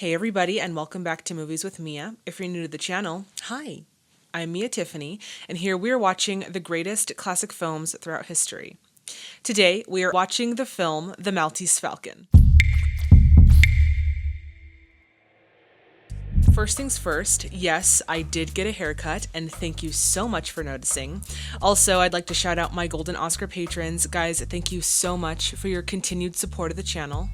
Hey everybody, and welcome back to Movies with Mia. If you're new to the channel, hi, I'm Mia Tiffany, and here we're watching the greatest classic films throughout history. Today, we are watching the film The Maltese Falcon. First things first, yes, I did get a haircut, and thank you so much for noticing. Also, I'd like to shout out my Golden Oscar patrons. Guys, thank you so much for your continued support of the channel.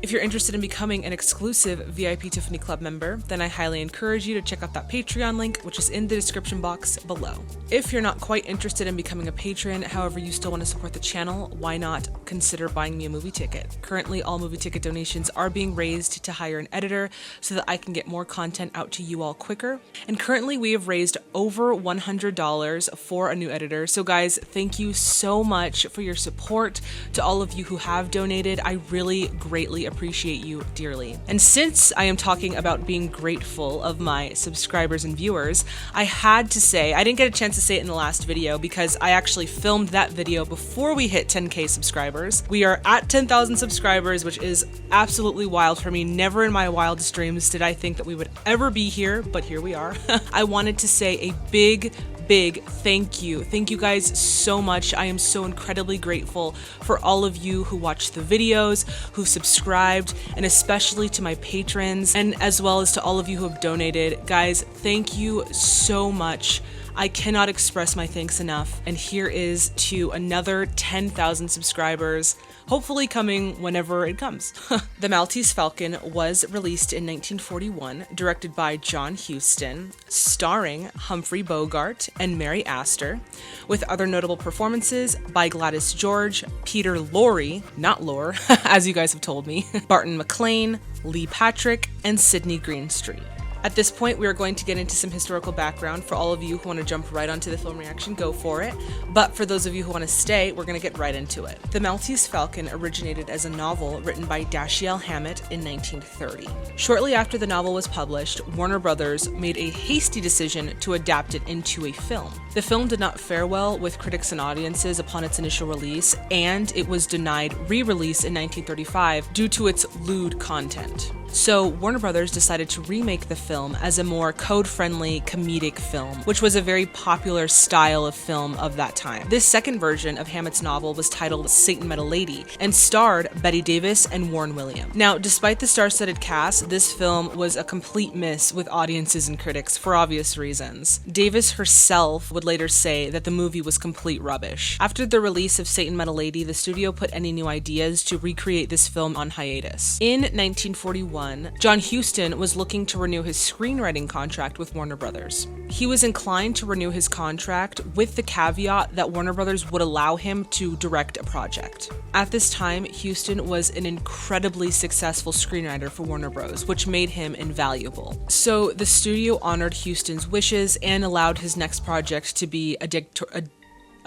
If you're interested in becoming an exclusive VIP Tiffany Club member, then I highly encourage you to check out that Patreon link, which is in the description box below. If you're not quite interested in becoming a patron, however you still want to support the channel, why not consider buying me a movie ticket? Currently, all movie ticket donations are being raised to hire an editor so that I can get more content out to you all quicker. And currently, we have raised over $100 for a new editor. So guys, thank you so much for your support. To all of you who have donated, I really greatly appreciate you dearly. And since I am talking about being grateful of my subscribers and viewers, I had to say, I didn't get a chance to say it in the last video because I actually filmed that video before we hit 10K subscribers. We are at 10,000 subscribers, which is absolutely wild for me. Never in my wildest dreams did I think that we would ever be here, but here we are. I wanted to say a big thank you. Thank you guys so much. I am so incredibly grateful for all of you who watched the videos, who subscribed, and especially to my patrons, and as well as to all of you who have donated. Guys, thank you so much. I cannot express my thanks enough. And here is to another 10,000 subscribers, hopefully coming whenever it comes. The Maltese Falcon was released in 1941, directed by John Huston, starring Humphrey Bogart and Mary Astor, with other notable performances by Gladys George, Peter Lorre, not Lore, as you guys have told me, Barton McLean, Lee Patrick, and Sidney Greenstreet. At this point, we are going to get into some historical background. For all of you who want to jump right onto the film reaction, go for it. But for those of you who want to stay, we're going to get right into it. The Maltese Falcon originated as a novel written by Dashiell Hammett in 1930. Shortly after the novel was published, Warner Brothers made a hasty decision to adapt it into a film. The film did not fare well with critics and audiences upon its initial release, and it was denied re-release in 1935 due to its lewd content. So Warner Brothers decided to remake the film as a more code-friendly comedic film, which was a very popular style of film of that time. This second version of Hammett's novel was titled Satan Met a Lady and starred Bette Davis and Warren Williams. Now, despite the star-studded cast, this film was a complete miss with audiences and critics for obvious reasons. Davis herself would later say that the movie was complete rubbish. After the release of Satan Met a Lady, the studio put any new ideas to recreate this film on hiatus. In 1941, John Huston was looking to renew his screenwriting contract with Warner Brothers. He was inclined to renew his contract with the caveat that Warner Brothers would allow him to direct a project. At this time, Huston was an incredibly successful screenwriter for Warner Bros., which made him invaluable. So the studio honored Huston's wishes and allowed his next project to be a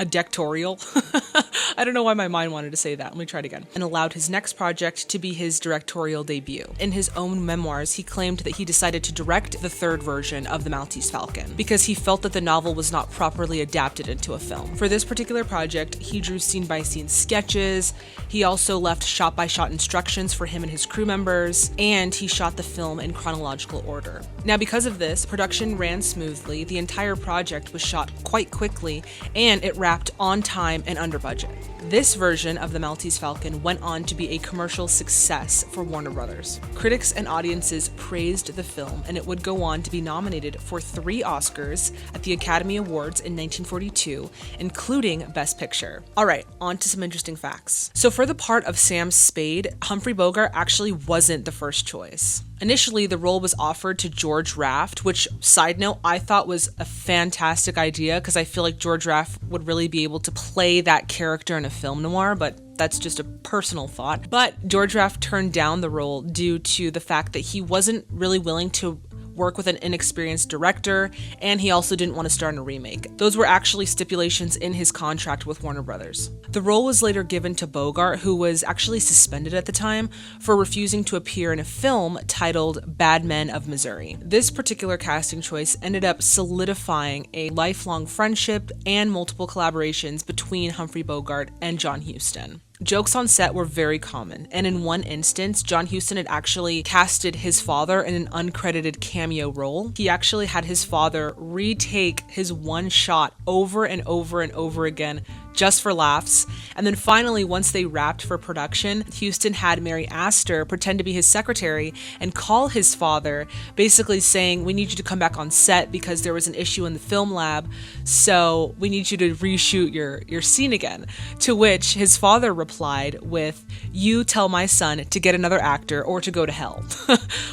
directorial. I don't know why my mind wanted to say that. Let me try it again. And allowed his next project to be his directorial debut. In his own memoirs, he claimed that he decided to direct the third version of The Maltese Falcon because he felt that the novel was not properly adapted into a film. For this particular project, he drew scene-by-scene sketches. He also left shot-by-shot instructions for him and his crew members, and he shot the film in chronological order. Now, because of this, production ran smoothly. The entire project was shot quite quickly, and it wrapped on time and under budget. This version of The Maltese Falcon went on to be a commercial success for Warner Brothers. Critics and audiences praised the film, and it would go on to be nominated for 3 Oscars at the Academy Awards in 1942, including Best Picture. Alright, on to some interesting facts. So for the part of Sam Spade, Humphrey Bogart actually wasn't the first choice. Initially, the role was offered to George Raft, which, side note, I thought was a fantastic idea because I feel like George Raft would really be able to play that character in a film noir, but that's just a personal thought. But George Raft turned down the role due to the fact that he wasn't really willing to work with an inexperienced director, and he also didn't want to star in a remake. Those were actually stipulations in his contract with Warner Brothers. The role was later given to Bogart, who was actually suspended at the time for refusing to appear in a film titled Bad Men of Missouri. This particular casting choice ended up solidifying a lifelong friendship and multiple collaborations between Humphrey Bogart and John Huston. Jokes on set were very common, and in one instance, John Huston had actually casted his father in an uncredited cameo role. He actually had his father retake his one shot over and over and over again just for laughs. And then finally, once they wrapped for production, Huston had Mary Astor pretend to be his secretary and call his father, basically saying, we need you to come back on set because there was an issue in the film lab, so we need you to reshoot your scene again. To which his father replied with, you tell my son to get another actor or to go to hell.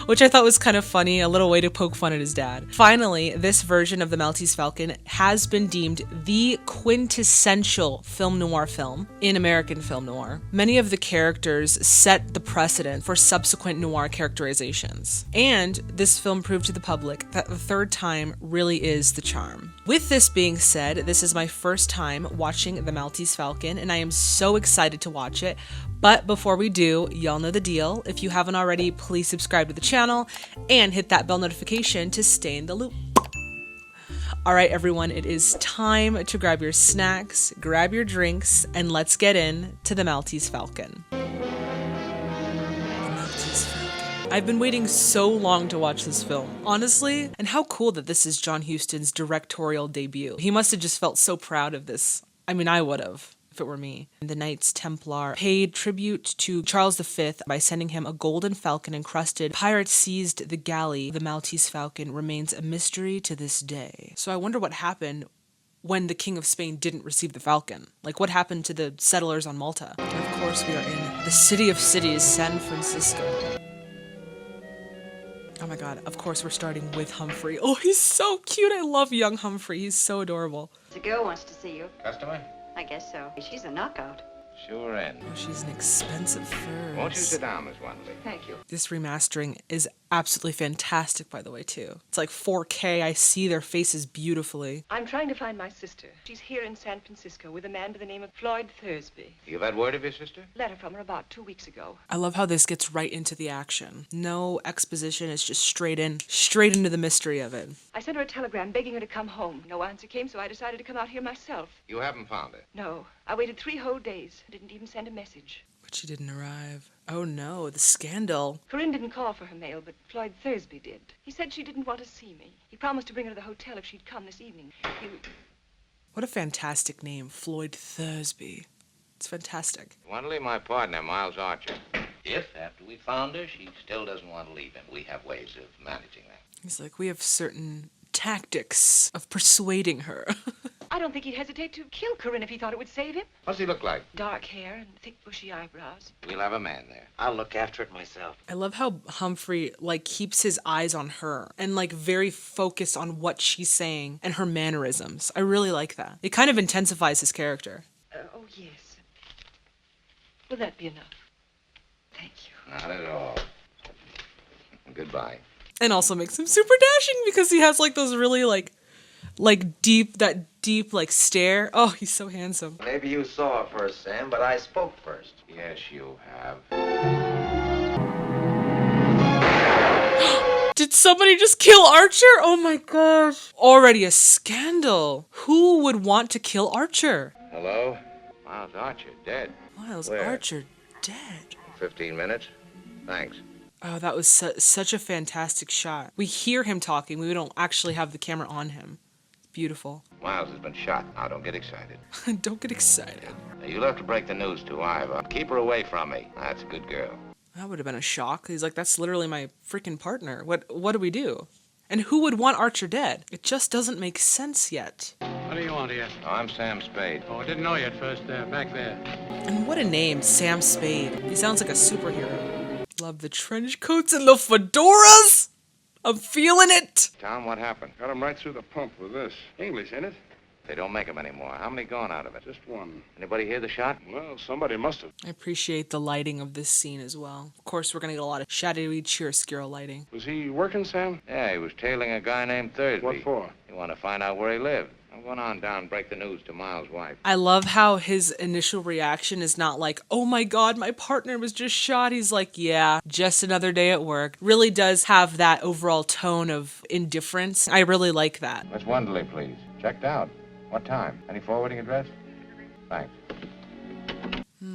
Which I thought was kind of funny, a little way to poke fun at his dad. Finally, this version of the Maltese Falcon has been deemed the quintessential film noir film in American film noir. Many of the characters set the precedent for subsequent noir characterizations. And this film proved to the public that the third time really is the charm. With this being said, this is my first time watching the Maltese Falcon, and I am so excited to watch it. But before we do, y'all know the deal. If you haven't already, please subscribe to the channel and hit that bell notification to stay in the loop. All right, everyone, it is time to grab your snacks, grab your drinks, and let's get into the Maltese Falcon. I've been waiting so long to watch this film, honestly, and how cool that this is John Huston's directorial debut. He must have just felt so proud of this. I mean, I would have, if it were me. The Knights Templar paid tribute to Charles V by sending him a golden falcon encrusted. Pirates seized the galley. The Maltese Falcon remains a mystery to this day. So I wonder what happened when the King of Spain didn't receive the falcon. Like, what happened to the settlers on Malta? And of course, we are in the city of cities, San Francisco. Oh my god, of course we're starting with Humphrey. Oh, he's so cute. I love young Humphrey. He's so adorable. The girl wants to see you. Customer? I guess so. She's a knockout. Sure in. Oh, she's an expensive fur. Won't you sit down, Miss Wantley? Thank you. This remastering is absolutely fantastic, by the way, too. It's like 4K. I see their faces beautifully. I'm trying to find my sister. She's here in San Francisco with a man by the name of Floyd Thursby. You've had word of your sister? Letter from her about 2 weeks ago. I love how this gets right into the action. No exposition. It's just straight into the mystery of it. I sent her a telegram begging her to come home. No answer came, so I decided to come out here myself. You haven't found her? No. I waited 3 whole days. Didn't even send a message. But she didn't arrive. Oh no, the scandal. Corinne didn't call for her mail, but Floyd Thursby did. He said she didn't want to see me. He promised to bring her to the hotel if she'd come this evening. What a fantastic name, Floyd Thursby. It's fantastic. Wantley, my partner, Miles Archer. If, after we found her, she still doesn't want to leave him, we have ways of managing that. He's like, we have certain tactics of persuading her. I don't think he'd hesitate to kill Corinne if he thought it would save him. What's he look like? Dark hair and thick bushy eyebrows. We'll have a man there. I'll look after it myself. I love how Humphrey, like, keeps his eyes on her and, like, very focused on what she's saying and her mannerisms. I really like that. It kind of intensifies his character. Oh, yes. Will that be enough? Thank you. Not at all. Goodbye. And also makes him super dashing because he has, like, those really, like deep, like, stare. Oh, he's so handsome. Maybe you saw her first, Sam, but I spoke first. Yes, you have. Did somebody just kill Archer? Oh my gosh. Already a scandal. Who would want to kill Archer? Hello? Miles Archer, dead. Miles Where? Archer dead. 15 minutes. Thanks. Oh, that was such a fantastic shot. We hear him talking. We don't actually have the camera on him. Beautiful. Miles has been shot. Now, don't get excited. Don't get excited. Now, you'll have to break the news to Iva. Keep her away from me. That's a good girl. That would have been a shock. He's like, that's literally my freaking partner. What do we do? And who would want Archer dead? It just doesn't make sense yet. What do you want here? Oh, I'm Sam Spade. Oh, I didn't know you at first. Back there. And what a name, Sam Spade. He sounds like a superhero. Love the trench coats and the fedoras. I'm feeling it. Tom, what happened? Got him right through the pump with this. English, ain't it? They don't make them anymore. How many gone out of it? Just one. Anybody hear the shot? Well, somebody must have. I appreciate the lighting of this scene as well. Of course, we're going to get a lot of shadowy chiaroscuro lighting. Was he working, Sam? Yeah, he was tailing a guy named Thursby. What for? You want to find out where he lived? I'm going on down and break the news to Miles' wife. I love how his initial reaction is not like, oh my god, my partner was just shot. He's like, yeah, just another day at work. Really does have that overall tone of indifference. I really like that. Miss Wonderly, please. Checked out. What time? Any forwarding address? Thanks.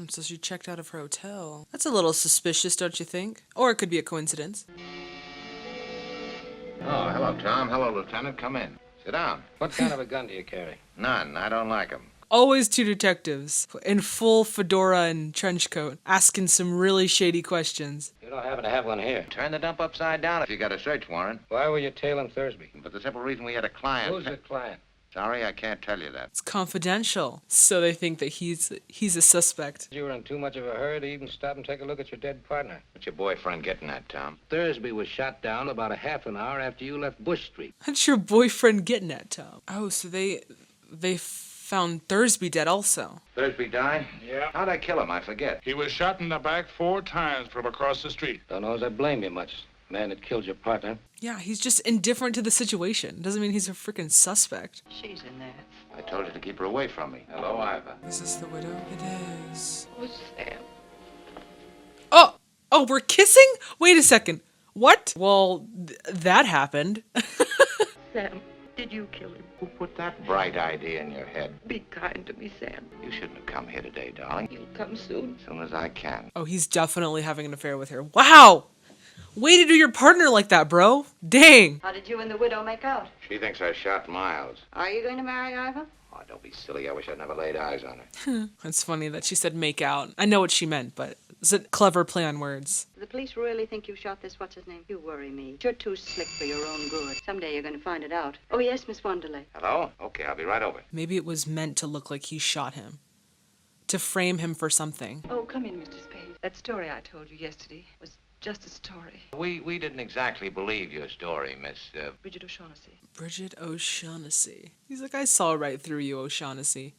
So she checked out of her hotel. That's a little suspicious, don't you think? Or it could be a coincidence. Oh, hello, Tom. Hello, Lieutenant. Come in. Sit down. What kind of a gun do you carry? None. I don't like 'em. Always two detectives in full fedora and trench coat, asking some really shady questions. You don't happen to have one here. Turn the dump upside down if you got a search warrant. Why were you tailing Thursby? For the simple reason we had a client. Who's the client? Sorry, I can't tell you that. It's confidential, so they think that he's a suspect. You were in too much of a hurry to even stop and take a look at your dead partner. What's your boyfriend getting at, Tom? Thursby was shot down about a half an hour after you left Bush Street. What's your boyfriend getting at, Tom? Oh, so they found Thursby dead also. Thursby died? Yeah. How'd I kill him? I forget. He was shot in the back 4 times from across the street. Don't know as I blame you much. Man that killed your partner. Yeah, he's just indifferent to the situation. Doesn't mean he's a freaking suspect. She's in there. I told you to keep her away from me. Hello, Iva. Is this the widow? It is. Who's Sam? Oh, we're kissing? Wait a second. What? Well, that happened. Sam, did you kill him? Who put that bright idea in your head? Be kind to me, Sam. You shouldn't have come here today, darling. You'll come soon. As soon as I can. Oh, he's definitely having an affair with her. Wow! Way to do your partner like that, bro. Dang. How did you and the widow make out? She thinks I shot Miles. Are you going to marry Iva? Oh, don't be silly. I wish I'd never laid eyes on her. It's funny that she said make out. I know what she meant, but it's a clever play on words. The police really think you shot this what's-his-name? You worry me. You're too slick for your own good. Someday you're going to find it out. Oh, yes, Miss Wanderley. Hello? Okay, I'll be right over. Maybe it was meant to look like he shot him. To frame him for something. Oh, come in, Mr. Spade. That story I told you yesterday was just a story. We didn't exactly believe your story, Miss... Bridget O'Shaughnessy. Bridget O'Shaughnessy. He's like, I saw right through you, O'Shaughnessy.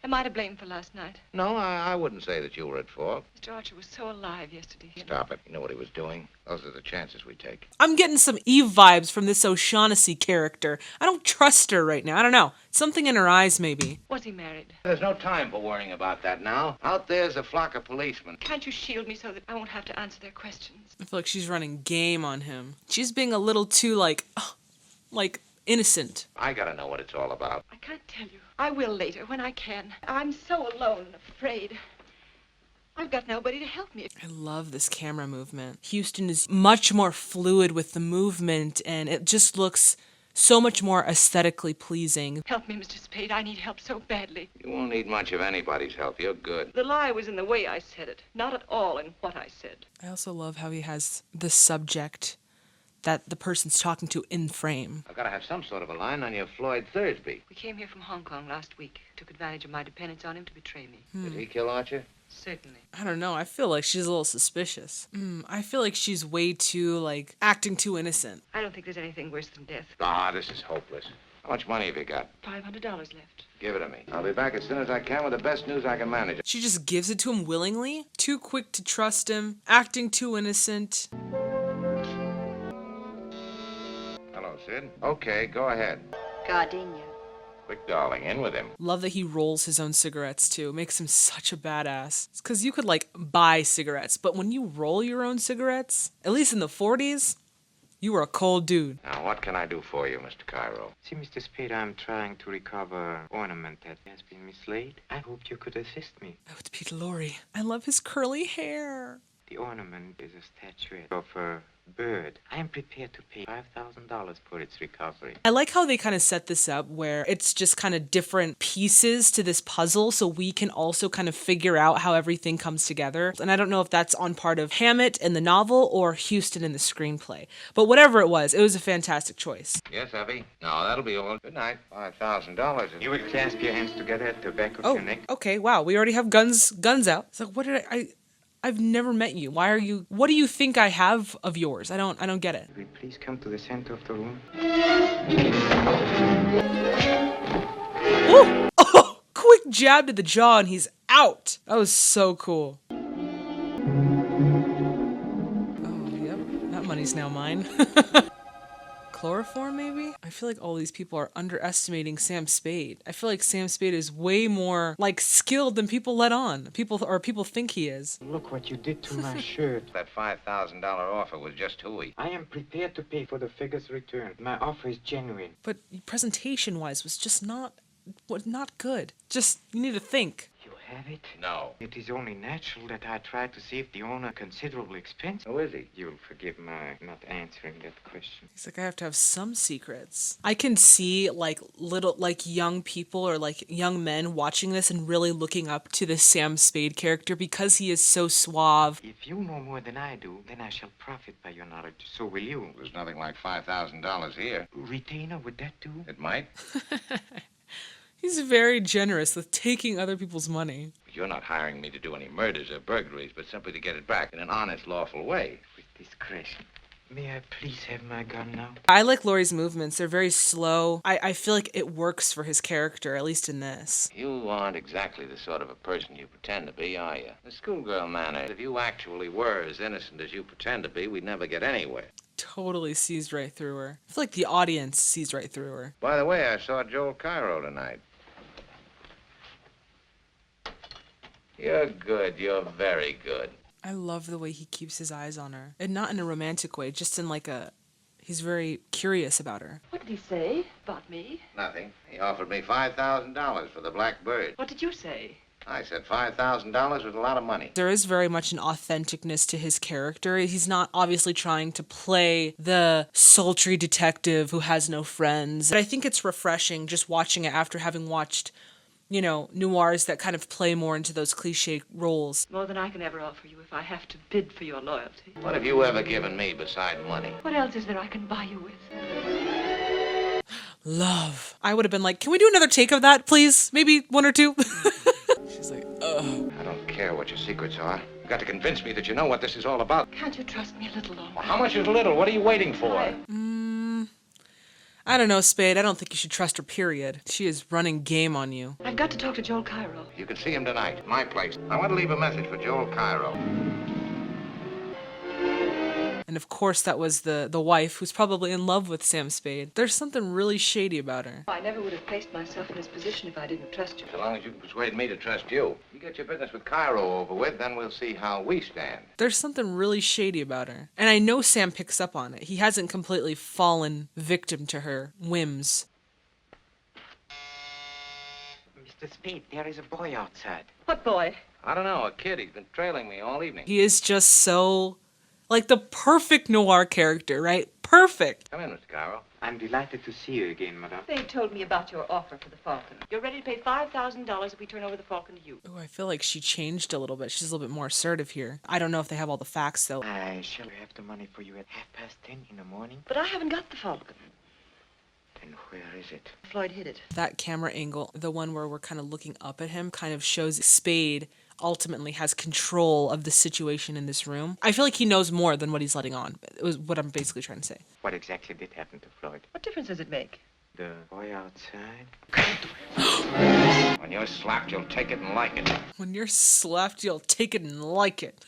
Am I to blame for last night? No, I wouldn't say that you were at fault. Mr. Archer was so alive yesterday. Stop it. You know what he was doing? Those are the chances we take. I'm getting some Eve vibes from this O'Shaughnessy character. I don't trust her right now. I don't know. Something in her eyes, maybe. Was he married? There's no time for worrying about that now. Out there's a flock of policemen. Can't you shield me so that I won't have to answer their questions? I feel like she's running game on him. She's being a little too, like innocent. I gotta know what it's all about. I can't tell you. I will later, when I can. I'm so alone and afraid. I've got nobody to help me. I love this camera movement. Houston is much more fluid with the movement, and it just looks so much more aesthetically pleasing. Help me, Mr. Spade. I need help so badly. You won't need much of anybody's help. You're good. The lie was in the way I said it, not at all in what I said. I also love how he has the subject that the person's talking to in frame. I've got to have some sort of a line on your Floyd Thursby. We came here from Hong Kong last week. Took advantage of my dependence on him to betray me. Did he kill Archer? Certainly. I don't know. I feel like she's a little suspicious. I feel like she's way too, acting too innocent. I don't think there's anything worse than death. Ah, this is hopeless. How much money have you got? $500 left. Give it to me. I'll be back as soon as I can with the best news I can manage. She just gives it to him willingly. Too quick to trust him. Acting too innocent. Hello, Sid. Okay, go ahead. Gardenia. Quick, darling, in with him. Love that he rolls his own cigarettes too. It makes him such a badass. It's because you could buy cigarettes, but when you roll your own cigarettes, at least in the 40s, you were a cold dude. Now, what can I do for you, Mr. Cairo? See, Mr. Spade, I'm trying to recover ornament that has been mislaid. I hoped you could assist me. That would be Lori. I love his curly hair. The ornament is a statuette of a bird. I am prepared to pay $5,000 for its recovery. I like how they kind of set this up where it's just kind of different pieces to this puzzle so we can also kind of figure out how everything comes together. And I don't know if that's on part of Hammett in the novel or Houston in the screenplay. But whatever it was a fantastic choice. Yes, Abby? No, that'll be all. Good night. $5,000. You will clasp your hands together at the back of Oh, your neck. okay. Wow. We already have guns out. It's like, what did I've never met you. What do you think I have of yours? I don't get it. Will you please come to the center of the room? Ooh! Oh, quick jab to the jaw and he's out. That was so cool. Oh, yep. That money's now mine. Chloroform, maybe? I feel like all these people are underestimating Sam Spade. I feel like Sam Spade is way more, skilled than people let on. People think he is. Look what you did to my shirt. That $5,000 offer was just hooey. I am prepared to pay for the figure's return. My offer is genuine. But presentation-wise was just not good. Just, you need to think. You have it? No. It is only natural that I try to save the owner considerable expense. Who is he? You'll forgive my not answering that question. He's like, I have to have some secrets. I can see like young people or like young men watching this and really looking up to the Sam Spade character because he is so suave. If you know more than I do, then I shall profit by your knowledge. So will you. There's nothing like $5,000 here. Retainer, would that do? It might. He's very generous with taking other people's money. You're not hiring me to do any murders or burglaries, but simply to get it back in an honest, lawful way. With discretion. May I please have my gun now? I like Laurie's movements. They're very slow. I feel like it works for his character, at least in this. You aren't exactly the sort of a person you pretend to be, are you? The schoolgirl manner. If you actually were as innocent as you pretend to be, we'd never get anywhere. Totally sees right through her. I feel like the audience sees right through her. By the way, I saw Joel Cairo tonight. You're good. You're very good. I love the way he keeps his eyes on her. And not in a romantic way, just in like a... He's very curious about her. What did he say about me? Nothing. He offered me $5,000 for the Black Bird. What did you say? I said $5,000 was a lot of money. There is very much an authenticness to his character. He's not obviously trying to play the sultry detective who has no friends. But I think it's refreshing just watching it after having watched, you know, noirs that kind of play more into those cliche roles. More than I can ever offer you if I have to bid for your loyalty. What have you ever given me beside money? What else is there I can buy you with? Love. I would have been like, can we do another take of that, please? Maybe one or two? She's like, ugh. I don't care what your secrets are. You've got to convince me that you know what this is all about. Can't you trust me a little longer? Well, how much is little? What are you waiting for? I don't know, Spade. I don't think you should trust her, period. She is running game on you. I've got to talk to Joel Cairo. You can see him tonight at my place. I want to leave a message for Joel Cairo. And of course, that was the wife who's probably in love with Sam Spade. There's something really shady about her. I never would have placed myself in this position if I didn't trust you. So long as you can persuade me to trust you. You get your business with Cairo over with, then we'll see how we stand. There's something really shady about her. And I know Sam picks up on it. He hasn't completely fallen victim to her whims. Mr. Spade, there is a boy outside. What boy? I don't know, a kid. He's been trailing me all evening. He is just so... like the perfect noir character, right? Perfect. Come in, Mr. Cairo. I'm delighted to see you again, madame. They told me about your offer for the Falcon. You're ready to pay $5,000 if we turn over the Falcon to you. Oh, I feel like she changed a little bit. She's a little bit more assertive here. I don't know if they have all the facts, though. I shall have the money for you at 10:30 in the morning. But I haven't got the Falcon. And where is it? Floyd hid it. That camera angle, the one where we're kind of looking up at him, kind of shows Spade ultimately has control of the situation in this room. I feel like he knows more than what he's letting on. It was what I'm basically trying to say. What exactly did happen to Floyd? What difference does it make? The boy outside? When you're slapped, you'll take it and like it. When you're slapped, you'll take it and like it.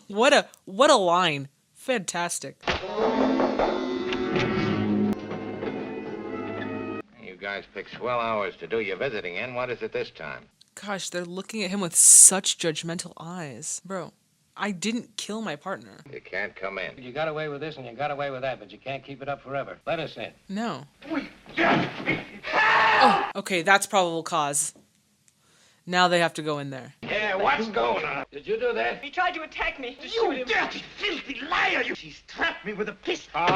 What a line. Fantastic. You guys pick swell hours to do your visiting in. What is it this time? Gosh, they're looking at him with such judgmental eyes. Bro, I didn't kill my partner. You can't come in. You got away with this and you got away with that, but you can't keep it up forever. Let us in. No. Oh, okay, that's probable cause. Now they have to go in there. Yeah, what's going on? Did you do that? He tried to attack me. To shoot him. dirty, filthy liar! She strapped me with a pistol.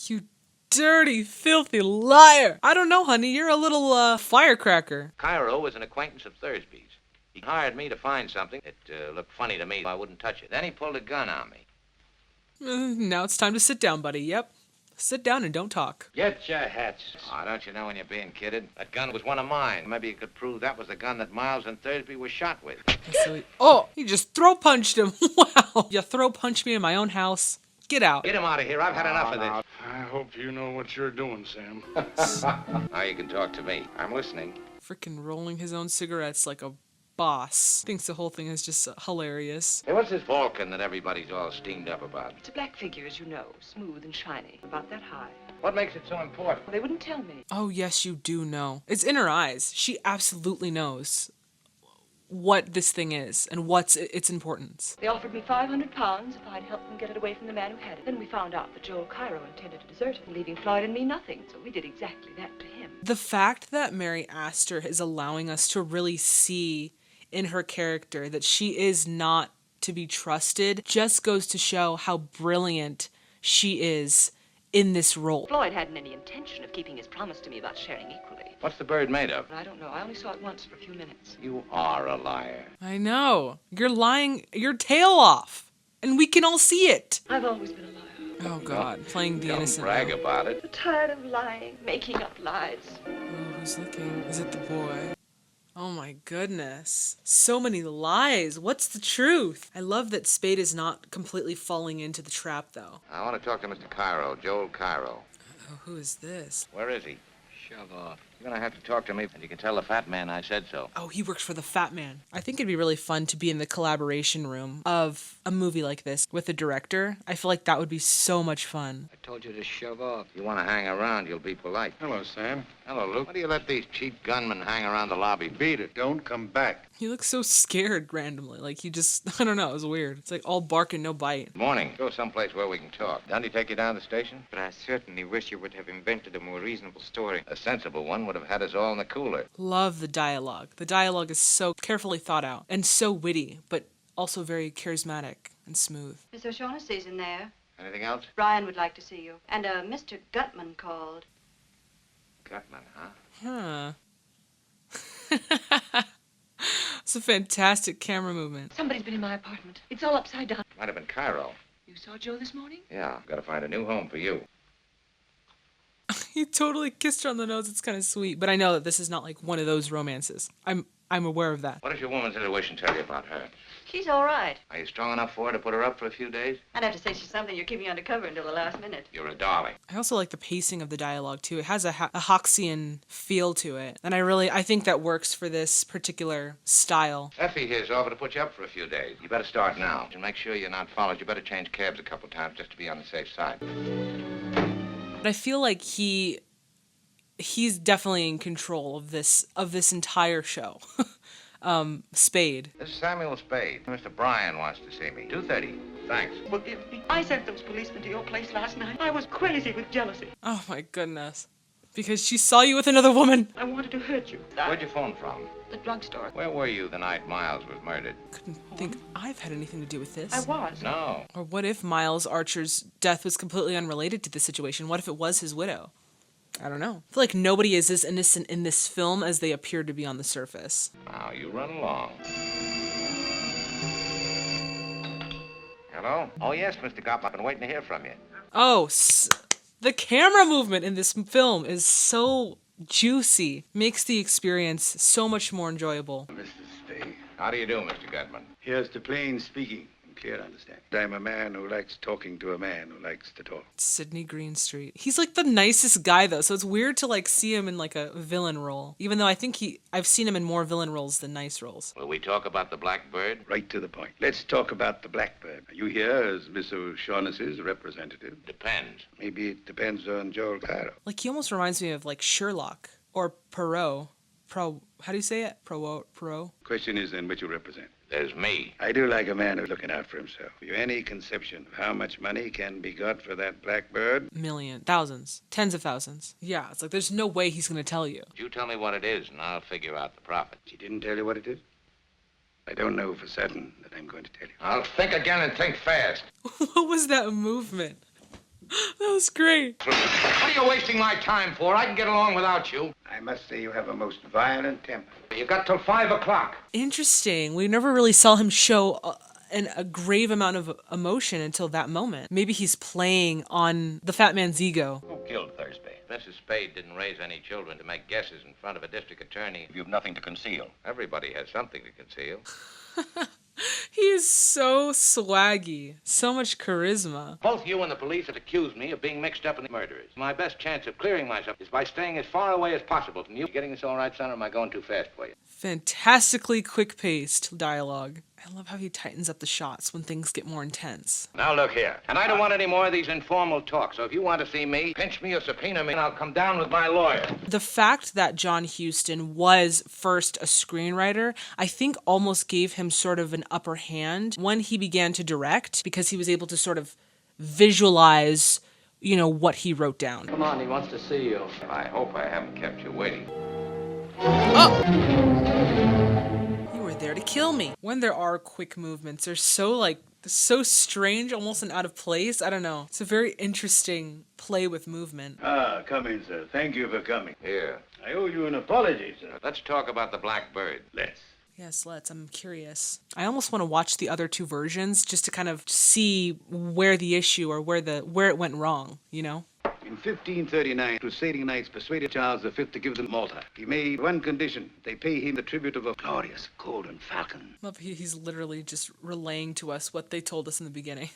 You dirty, filthy liar. I don't know, honey. You're a little, firecracker. Cairo was an acquaintance of Thursby's. He hired me to find something that looked funny to me. I wouldn't touch it. Then he pulled a gun on me. Now it's time to sit down, buddy. Yep. Sit down and don't talk. Get your hats. Oh, don't you know when you're being kidded? That gun was one of mine. Maybe you could prove that was the gun that Miles and Thursby were shot with. So he just throw punched him. Wow. You throw punch me in my own house. Get out. Get him out of here. I've had enough of this. I hope you know what you're doing, Sam. Now you can talk to me. I'm listening. Freaking rolling his own cigarettes like a boss. Thinks the whole thing is just hilarious. Hey, what's this Falcon that everybody's all steamed up about? It's a black figure, as you know. Smooth and shiny. About that high. What makes it so important? They wouldn't tell me. Oh, yes, you do know. It's in her eyes. She absolutely knows what this thing is and what's its importance. They offered me £500 if I'd help them get it away from the man who had it. Then we found out that Joel Cairo intended to desert him, leaving Floyd and me nothing. So we did exactly that to him. The fact that Mary Astor is allowing us to really see in her character, that she is not to be trusted, just goes to show how brilliant she is in this role. Floyd hadn't any intention of keeping his promise to me about sharing equally. What's the bird made of? I don't know. I only saw it once for a few minutes. You are a liar. I know. You're lying your tail off, and we can all see it. I've always been a liar. Oh, God. Playing the Don't innocent. brag about it. I'm tired of lying, making up lies. Oh, who's looking? Is it the boy? Oh my goodness. So many lies. What's the truth? I love that Spade is not completely falling into the trap, though. I want to talk to Mr. Cairo, Joel Cairo. Oh, who is this? Where is he? Shove off. You're going to have to talk to me, and you can tell the fat man I said so. Oh, he works for the Fat Man. I think it'd be really fun to be in the collaboration room of a movie like this with a director. I feel like that would be so much fun. I told you to shove off. If you want to hang around, you'll be polite. Hello, Sam. Hello, Luke. Why do you let these cheap gunmen hang around the lobby? Beat it. Don't come back. He looks so scared randomly. Like he just, I don't know, it was weird. It's like all bark and no bite. Morning. Go someplace where we can talk. Dundee take you down to the station? But I certainly wish you would have invented a more reasonable story. A sensible one would have had us all in the cooler. Love the dialogue. The dialogue is so carefully thought out and so witty, but also very charismatic and smooth. Miss O'Shaughnessy's in there. Anything else? Brian would like to see you. And Mr. Gutman called. Gutman, huh? Huh. It's a fantastic camera movement. Somebody's been in my apartment. It's all upside down. Might have been Cairo. You saw Joe this morning? Yeah, got to find a new home for you. He totally kissed her on the nose. It's kind of sweet, but I know that this is not like one of those romances. I'm aware of that. What does your woman's intuition tell you about her? She's all right. Are you strong enough for her to put her up for a few days? I'd have to say she's something you're keeping undercover until the last minute. You're a darling. I also like the pacing of the dialogue too. It has a Hoxian feel to it, and I think that works for this particular style. Effie here's offered to put you up for a few days. You better start now. And make sure you're not followed. You better change cabs a couple times just to be on the safe side. But I feel like he's definitely in control of this entire show. Spade. This is Samuel Spade. Mr. Bryan wants to see me. 2:30. Thanks. Forgive me. I sent those policemen to your place last night. I was crazy with jealousy. Oh my goodness. Because she saw you with another woman. I wanted to hurt you. Where'd you phone from? The drugstore. Where were you the night Miles was murdered? Couldn't think I've had anything to do with this. I was. No. Or what if Miles Archer's death was completely unrelated to this situation? What if it was his widow? I don't know. I feel like nobody is as innocent in this film as they appear to be on the surface. Now, you run along. Hello? Oh, yes, Mr. Gopp. I've been waiting to hear from you. Oh, the camera movement in this film is so juicy. Makes the experience so much more enjoyable. Mr. Spade, How do you do, Mr. Gutman? here's to plain speaking and clear understanding. I'm a man who likes talking to a man who likes to talk. Sydney Greenstreet. He's like the nicest guy though, so it's weird to like see him in like a villain role. Even though I think I've seen him in more villain roles than nice roles. Will we talk about the Blackbird? Right to the point. Let's talk about the Blackbird. Are you here as Miss O'Shaughnessy's representative? Depends. Maybe it depends on Joel Cairo. Like he almost reminds me of like Sherlock or Poirot. How do you say it? Poirot? Question is then which you represent. There's me. I do like a man who's looking out for himself. Have you any conception of how much money can be got for that Blackbird? Million, thousands, tens of thousands. Yeah, it's like there's no way he's gonna tell you. You tell me what it is, and I'll figure out the profit. She didn't tell you what it is? I don't know for certain that I'm going to tell you. I'll think again and think fast. What was that movement? That was great. What are you wasting my time for? I can get along without you. I must say you have a most violent temper. You got till 5 o'clock. Interesting. We never really saw him show a grave amount of emotion until that moment. Maybe he's playing on the fat man's ego. Who killed Thursby? Mrs. Spade didn't raise any children to make guesses in front of a district attorney. You've nothing to conceal. Everybody has something to conceal. He is so swaggy. So much charisma. Both you and the police have accused me of being mixed up in the murders. My best chance of clearing myself is by staying as far away as possible from you. Getting this all right, son, or am I going too fast for you? Fantastically quick-paced dialogue. I love how he tightens up the shots when things get more intense. Now look here. And I don't want any more of these informal talks. So if you want to see me, pinch me or subpoena me, and I'll come down with my lawyer. The fact that John Huston was first a screenwriter, I think almost gave him sort of an upper hand when he began to direct, because he was able to sort of visualize, what he wrote down. Come on, he wants to see you. I hope I haven't kept you waiting. Oh! You were there to kill me. When there are quick movements, they're so strange, almost and out of place. I don't know. It's a very interesting play with movement. Ah, come in, sir. Thank you for coming. Here. I owe you an apology, sir. Let's talk about the black bird. Let's. Yes, let's. I'm curious. I almost want to watch the other two versions just to kind of see where the issue or where it went wrong, you know? In 1539, crusading knights persuaded Charles V to give them Malta. He made one condition. They pay him the tribute of a glorious golden falcon. Love he's literally just relaying to us what they told us in the beginning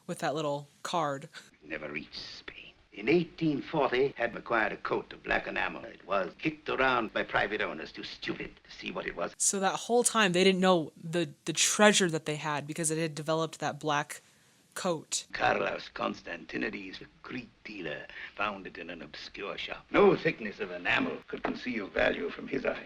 with that little card. Never reached Spain. In 1840, had acquired a coat of black enamel. It was kicked around by private owners, too stupid to see what it was. So that whole time, they didn't know the treasure that they had because it had developed that black coat. Carlos Constantinides, a Greek dealer, found it in an obscure shop. No thickness of enamel could conceal value from his eyes.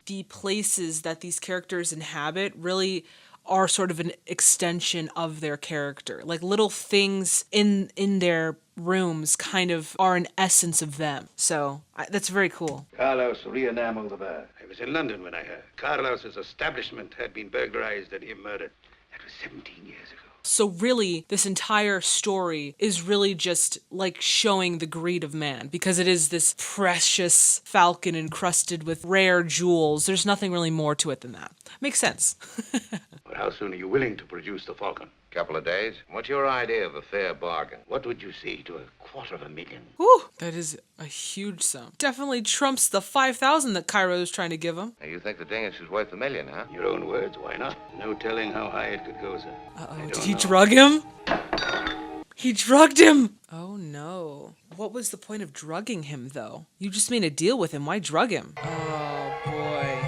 The places that these characters inhabit really are sort of an extension of their character. Like little things in their rooms kind of are an essence of them. So that's very cool. Carlos re-enameled the bar. I was in London when I heard Carlos's establishment had been burglarized and him murdered. That was 17 years ago. So really, this entire story is really just like showing the greed of man because it is this precious falcon encrusted with rare jewels. There's nothing really more to it than that. Makes sense. But how soon are you willing to produce the falcon? Couple of days. What's your idea of a fair bargain? What would you say to $250,000? Whew, that is a huge sum. Definitely trumps the $5,000 that Cairo is trying to give him. Now, you think the dingus is worth $1 million, huh? Your own words, why not? No telling how high it could go, sir. Uh-oh, did he drug him? He drugged him! Oh no. What was the point of drugging him, though? You just made a deal with him. Why drug him? Oh, boy.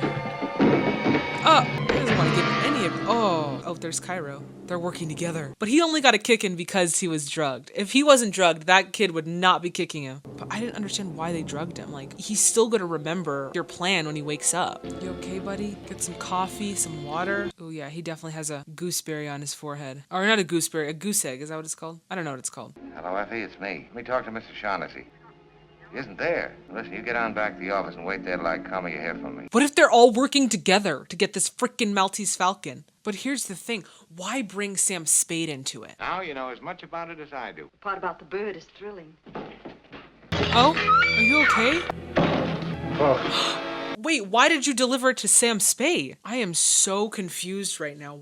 Oh, he doesn't want to give any of... Oh, there's Cairo. They're working together. But he only got a kick in because he was drugged. If he wasn't drugged, that kid would not be kicking him. But I didn't understand why they drugged him. Like, he's still gonna remember your plan when he wakes up. You okay, buddy? Get some coffee, some water. Oh yeah, he definitely has a gooseberry on his forehead. Or not a gooseberry, a goose egg. Is that what it's called? I don't know what it's called. Hello, Effie, it's me. Let me talk to Mr. Shaughnessy. He isn't there. Listen, you get on back to the office and wait there till I come or you hear from me. What if they're all working together to get this frickin' Maltese Falcon? But here's the thing. Why bring Sam Spade into it? Now you know as much about it as I do. The part about the bird is thrilling. Oh, are you okay? Oh. Wait, why did you deliver it to Sam Spade? I am so confused right now.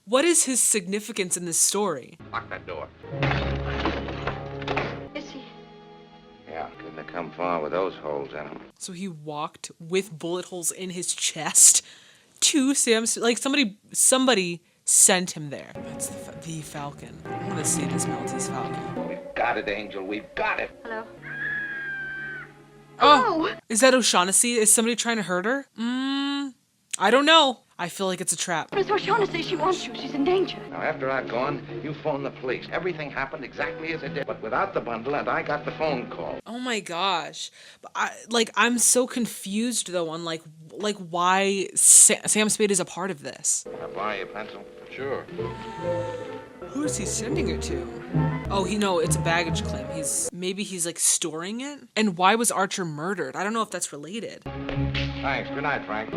What is his significance in this story? Lock that door. Is he? Yeah, couldn't have come far with those holes in him. So he walked with bullet holes in his chest to Sam Spade. Like somebody sent him there. That's the Falcon. I want to see this Maltese Falcon. We've got it, Angel. We've got it. Hello? Oh, is that O'Shaughnessy? Is somebody trying to hurt her? I don't know. I feel like it's a trap. Miss O'Shaughnessy, she wants you. She's in danger. Now, after I've gone, you phone the police. Everything happened exactly as it did, but without the bundle, and I got the phone call. Oh my gosh. But I'm so confused though on like why Sam Spade is a part of this. Can I borrow your pencil? Sure. Who is he sending it to? Oh, it's a baggage claim. Maybe he's like storing it? And why was Archer murdered? I don't know if that's related. Thanks. Good night, Frank.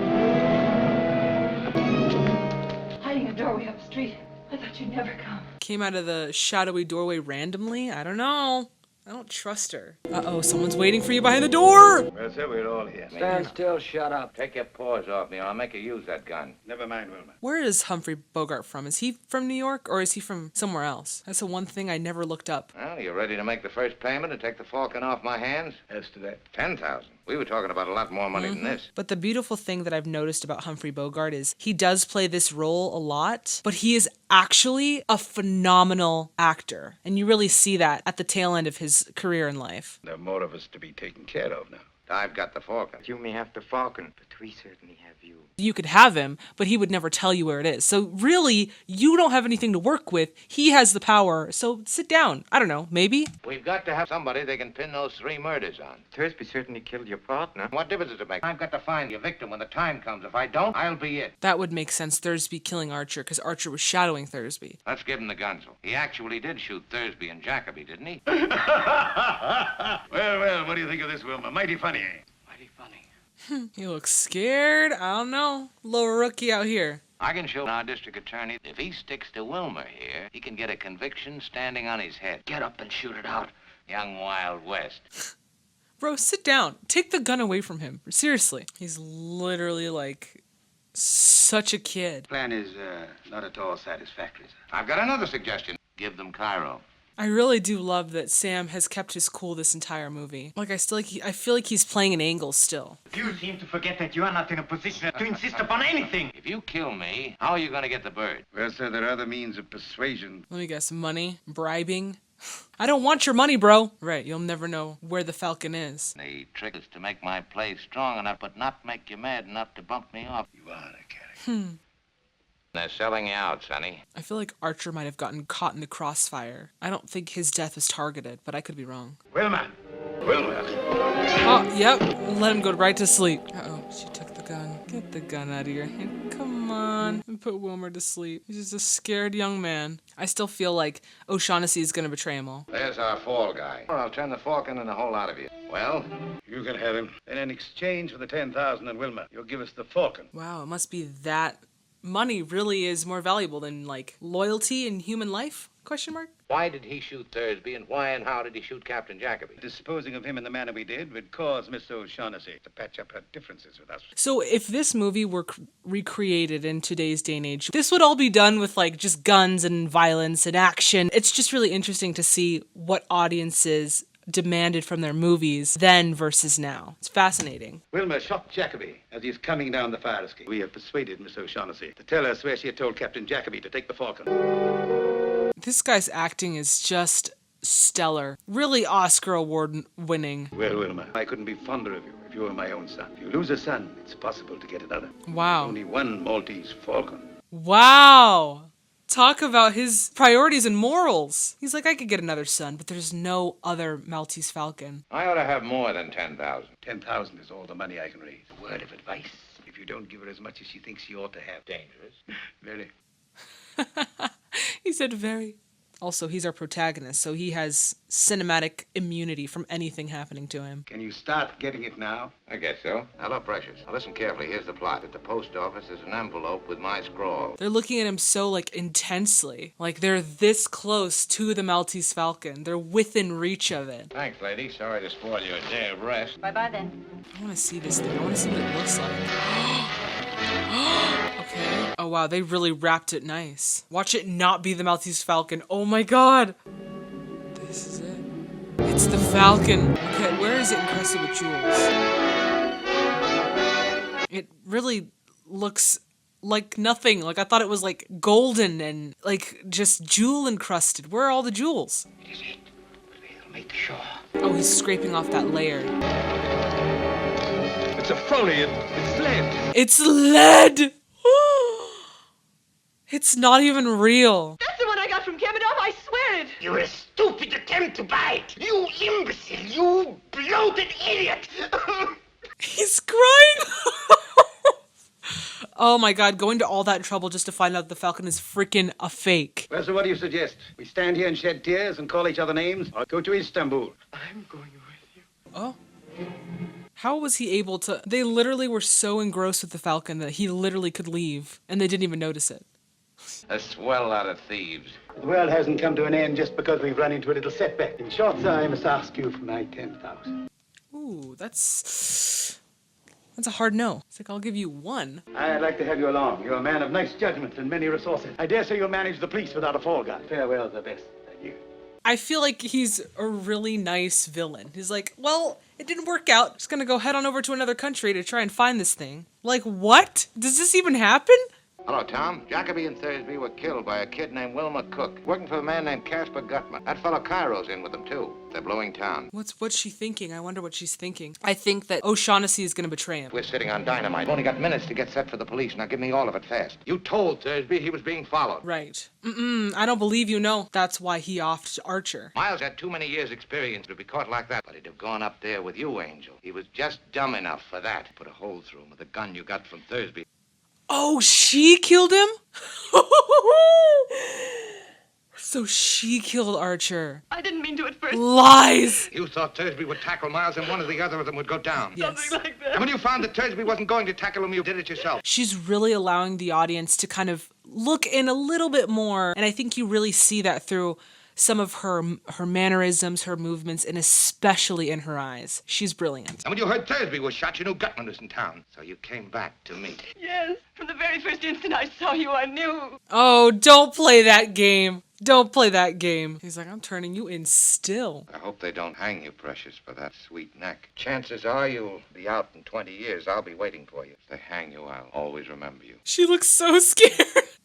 Hiding in a doorway up the street. I thought you'd never come. Came out of the shadowy doorway randomly? I don't know. I don't trust her. Uh-oh, someone's waiting for you behind the door! Well, sir, we're all here. Stand still, shut up. Take your paws off me, or I'll make you use that gun. Never mind, Wilma. Where is Humphrey Bogart from? Is he from New York, or is he from somewhere else? That's the one thing I never looked up. Well, you ready to make the first payment and take the Falcon off my hands? As to that, 10,000. We were talking about a lot more money than this. But the beautiful thing that I've noticed about Humphrey Bogart is he does play this role a lot, but he is actually a phenomenal actor. And you really see that at the tail end of his career in life. there are more of us to be taken care of now. I've got the Falcon. You may have the Falcon, but we certainly have you. You could have him, but he would never tell you where it is. So really, you don't have anything to work with. He has the power. So sit down. I don't know, maybe? We've got to have somebody they can pin those 3 murders on. Thursby certainly killed your partner. What difference does it make? I've got to find your victim when the time comes. If I don't, I'll be it. That would make sense, Thursby killing Archer, because Archer was shadowing Thursby. Let's give him the gunsel. He actually did shoot Thursby and Jacoby, didn't he? Well, what do you think of this, Wilma? Mighty funny, eh? Mighty funny. He looks scared. I don't know. Little rookie out here. I can show our district attorney if he sticks to Wilmer here, he can get a conviction standing on his head. Get up and shoot it out. Young Wild West. Bro, sit down. Take the gun away from him. Seriously. He's literally like such a kid. Plan is not at all satisfactory, sir. I've got another suggestion. Give them Cairo. I really do love that Sam has kept his cool this entire movie. Like I feel like he's playing an angle still. You seem to forget that you are not in a position to insist upon anything. If you kill me, how are you going to get the bird? Well, sir, there are other means of persuasion. Let me guess, money? Bribing? I don't want your money, bro. Right, you'll never know where the Falcon is. The trick is to make my play strong enough, but not make you mad enough to bump me off. You are a character. They're selling you out, Sonny. I feel like Archer might have gotten caught in the crossfire. I don't think his death was targeted, but I could be wrong. Wilma! Wilma! Oh, yep. Let him go right to sleep. Uh-oh, she took the gun. Get the gun out of your hand. Come on. And put Wilmer to sleep. He's just a scared young man. I still feel like O'Shaughnessy is going to betray him all. There's our fall guy. Or I'll turn the Falcon and the whole lot of you. Well? You can have him. And in exchange for the 10,000 and Wilma, you'll give us the Falcon. Wow, it must be that money really is more valuable than, like, loyalty in human life? Question mark? Why did he shoot Thursby, and why and how did he shoot Captain Jacoby? Disposing of him in the manner we did would cause Miss O'Shaughnessy to patch up her differences with us. So if this movie were recreated in today's day and age, this would all be done with, like, just guns and violence and action. It's just really interesting to see what audiences demanded from their movies then versus now. It's fascinating. Wilma shot Jacoby as he's coming down the fire escape. We have persuaded Miss O'Shaughnessy to tell us where she had told Captain Jacoby to take the Falcon. This guy's acting is just stellar. Really Oscar award winning. Well, Wilma, I couldn't be fonder of you if you were my own son. If you lose a son, it's possible to get another. Wow. Only one Maltese Falcon. Wow. Talk about his priorities and morals. He's like, I could get another son, but there's no other Maltese Falcon. I ought to have more than 10,000. 10,000 is all the money I can raise. A word of advice. If you don't give her as much as she thinks she ought to have. Dangerous. Very. He said very. Also, he's our protagonist, so he has cinematic immunity from anything happening to him. Can you start getting it now? I guess so. Hello, Precious. Now listen carefully. Here's the plot. At the post office is an envelope with my scrawl. They're looking at him so, like, intensely. Like, they're this close to the Maltese Falcon. They're within reach of it. Thanks, lady. Sorry to spoil your day of rest. Bye-bye then. I want to see this thing. I want to see what it looks like. Okay. Oh, wow. They really wrapped it nice. Watch it not be the Maltese Falcon. Oh, my God. This is it. It's the Falcon. Okay, where is it encrusted with jewels? It really looks like nothing. Like, I thought it was, like, golden and, like, just jewel encrusted. Where are all the jewels? It is it. We'll make sure. Oh, he's scraping off that layer. It's a phony. It's lead. It's lead! It's not even real. That's the one I got from Kemidov, I swear it! You were a stupid attempt to buy it. You imbecile. You bloated idiot. He's crying! Oh my God, going to all that trouble just to find out the Falcon is freaking a fake. Well, so what do you suggest? We stand here and shed tears and call each other names, or go to Istanbul? I'm going with you. Oh. How was he able to... They literally were so engrossed with the Falcon that he literally could leave, and they didn't even notice it. A swell lot of thieves. The world hasn't come to an end just because we've run into a little setback. In short, sir, I must ask you for my 10,000. Ooh, that's a hard no. It's like, I'll give you one. I'd like to have you along. You're a man of nice judgment and many resources. I dare say you'll manage the police without a fall guy. Farewell, the best. Adieu. I feel like he's a really nice villain. He's like, well, it didn't work out. Just gonna go head on over to another country to try and find this thing. Like, what? Does this even happen? Hello, Tom. Jacoby and Thursby were killed by a kid named Wilmer Cook, working for a man named Casper Gutman. That fellow Cairo's in with them, too. They're blowing town. What's she thinking? I wonder what she's thinking. I think that O'Shaughnessy is gonna betray him. We're sitting on dynamite. We've only got minutes to get set for the police. Now give me all of it fast. You told Thursby he was being followed. Right. I don't believe you, no. That's why he offed Archer. Miles had too many years' experience to be caught like that, but he'd have gone up there with you, Angel. He was just dumb enough for that. Put a hole through him with the gun you got from Thursby. Oh, she killed him? So she killed Archer. I didn't mean to at first. Lies! You thought Thursby would tackle Miles and one or the other of them would go down. Yes. Something like that. And when you found that Thursby wasn't going to tackle him, you did it yourself. She's really allowing the audience to kind of look in a little bit more, and I think you really see that through some of her mannerisms, her movements, and especially in her eyes. She's brilliant. And when you heard Thursby was shot, you knew Gutman was in town. So you came back to me. Yes. From the very first instant I saw you, I knew. Oh, don't play that game. Don't play that game. He's like, I'm turning you in still. I hope they don't hang you, Precious, for that sweet neck. Chances are you'll be out in 20 years. I'll be waiting for you. If they hang you, I'll always remember you. She looks so scared.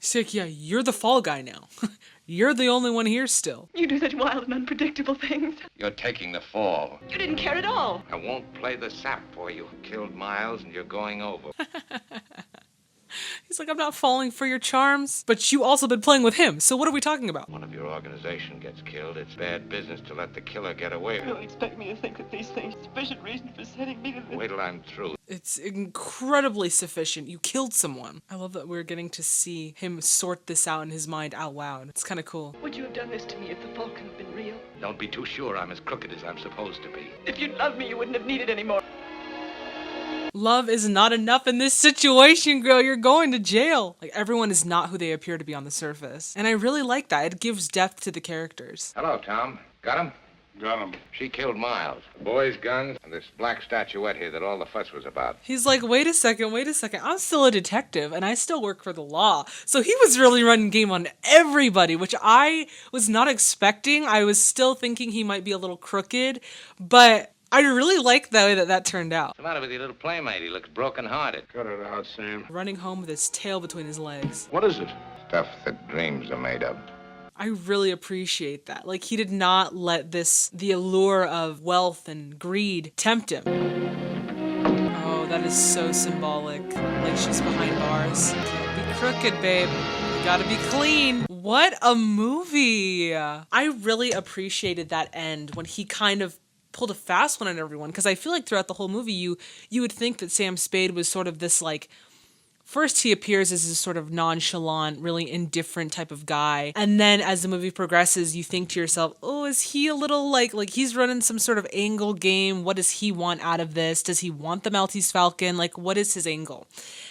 She's like, yeah, you're the fall guy now. You're the only one here still. You do such wild and unpredictable things. You're taking the fall. You didn't care at all. I won't play the sap for you. Killed Miles and you're going over. He's like, I'm not falling for your charms, but you also been playing with him, so what are we talking about? One of your organization gets killed. It's bad business to let the killer get away. You don't expect me to think that these things are sufficient reason for sending me to this. Wait till I'm through. It's incredibly sufficient. You killed someone. I love that we're getting to see him sort this out in his mind out loud. It's kind of cool. Would you have done this to me if the Falcon had been real? Don't be too sure I'm as crooked as I'm supposed to be. If you'd loved me, you wouldn't have needed any more. Love is not enough in this situation, girl. You're going to jail. Like, everyone is not who they appear to be on the surface. And I really like that. It gives depth to the characters. Hello, Tom. Got him? Got him. She killed Miles. The boys' guns and this black statuette here that all the fuss was about. He's like, wait a second. I'm still a detective and I still work for the law. So he was really running game on everybody, which I was not expecting. I was still thinking he might be a little crooked, but I really like the way that turned out. What's the matter with your little playmate? He looks broken-hearted. Cut it out, Sam. Running home with his tail between his legs. What is it? Stuff that dreams are made of. I really appreciate that. Like, he did not let the allure of wealth and greed tempt him. Oh, that is so symbolic. Like, she's behind bars. Can't be crooked, babe. You gotta be clean. What a movie. I really appreciated that end when he kind of pulled a fast one on everyone, because I feel like throughout the whole movie you would think that Sam Spade was sort of this, like, first he appears as this sort of nonchalant, really indifferent type of guy, and then as the movie progresses you think to yourself, oh, is he a little like he's running some sort of angle game? What does he want out of this? Does he want the Maltese Falcon? Like, what is his angle?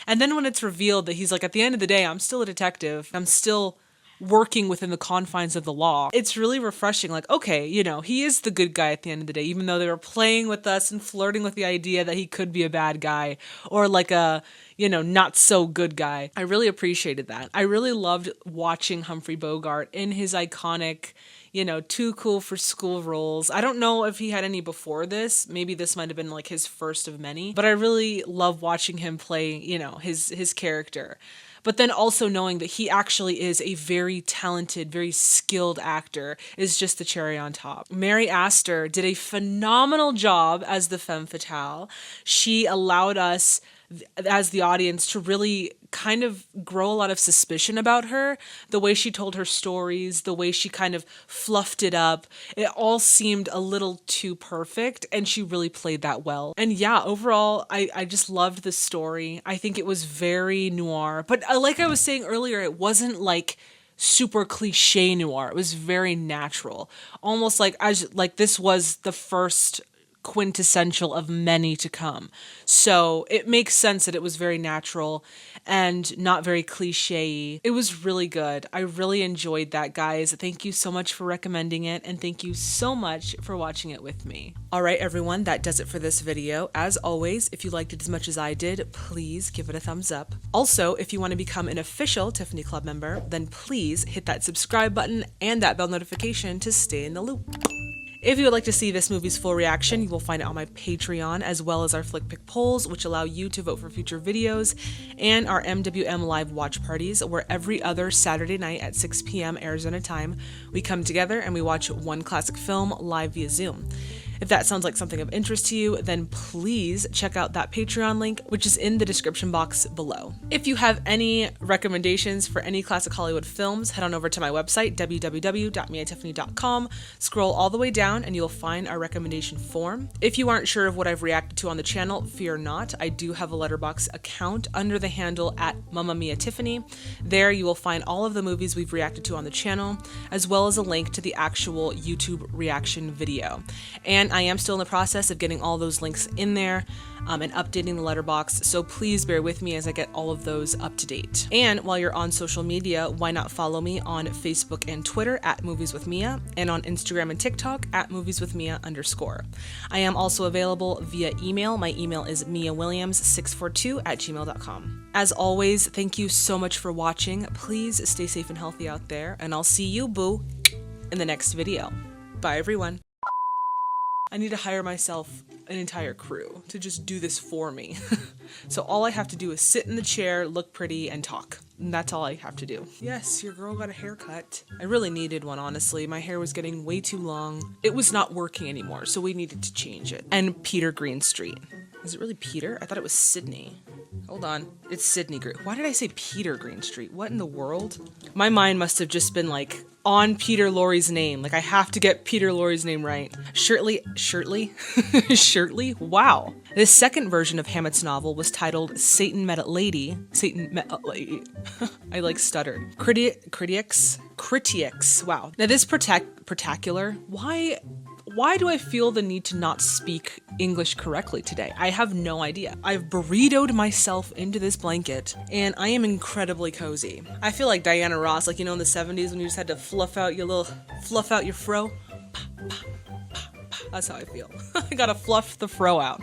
And then when it's revealed that he's like, at the end of the day, I'm still a detective, I'm still working within the confines of the law, it's really refreshing. Like, okay, you know, he is the good guy at the end of the day, even though they were playing with us and flirting with the idea that he could be a bad guy or like a, you know, not so good guy. I really appreciated that. I really loved watching Humphrey Bogart in his iconic, you know, too cool for school roles. I don't know if he had any before this. Maybe this might have been like his first of many, but I really love watching him play, you know, his character. But then also knowing that he actually is a very talented, very skilled actor is just the cherry on top. Mary Astor did a phenomenal job as the femme fatale. She allowed us, as the audience, to really kind of grow a lot of suspicion about her. The way she told her stories, the way she kind of fluffed it up, it all seemed a little too perfect, and she really played that well. And yeah, overall, I just loved the story. I think it was very noir, but like I was saying earlier, it wasn't like super cliche noir. It was very natural, almost like this was the first quintessential of many to come. So it makes sense that it was very natural and not very cliche. It was really good. I really enjoyed that, guys. Thank you so much for recommending it, and thank you so much for watching it with me. All right, everyone, that does it for this video. As always, if you liked it as much as I did, please give it a thumbs up. Also, if you want to become an official Tiffany Club member, then please hit that subscribe button and that bell notification to stay in the loop. If you would like to see this movie's full reaction, you will find it on my Patreon, as well as our Flick Pick polls, which allow you to vote for future videos, and our MWM live watch parties, where every other Saturday night at 6 p.m. Arizona time, we come together and we watch one classic film live via Zoom. If that sounds like something of interest to you, then please check out that Patreon link, which is in the description box below. If you have any recommendations for any classic Hollywood films, head on over to my website, www.miatiffany.com. Scroll all the way down and you'll find our recommendation form. If you aren't sure of what I've reacted to on the channel, fear not. I do have a LetterBoxd account under the handle @MamaMiaTiffany. There you will find all of the movies we've reacted to on the channel, as well as a link to the actual YouTube reaction video. And I am still in the process of getting all those links in there and updating the letterbox, so please bear with me as I get all of those up to date. And while you're on social media, why not follow me on Facebook and Twitter @MoviesWithMia, and on Instagram and TikTok @MoviesWithMia_. I am also available via email. My email is miawilliams642@gmail.com. As always, thank you so much for watching. Please stay safe and healthy out there, and I'll see you, boo, in the next video. Bye, everyone. I need to hire myself an entire crew to just do this for me. So all I have to do is sit in the chair, look pretty, and talk. And that's all I have to do. Yes, your girl got a haircut. I really needed one, honestly. My hair was getting way too long. It was not working anymore, so we needed to change it. And Peter Greenstreet. Is it really Peter? I thought it was Sydney. Hold on. It's Sydney Green. Why did I say Peter Greenstreet? What in the world? My mind must have just been like on Peter Lorre's name. Like I have to get Peter Lorre's name right. Shirtley? Shirtley? Wow. This second version of Hammett's novel was titled Satan Met a Lady. I like stuttered. Critics? Wow. Now this particular, why do I feel the need to not speak English correctly today? I have no idea. I've burritoed myself into this blanket and I am incredibly cozy. I feel like Diana Ross, like, you know, in the 70s when you just had to fluff out your fro. That's how I feel. I gotta fluff the fro out.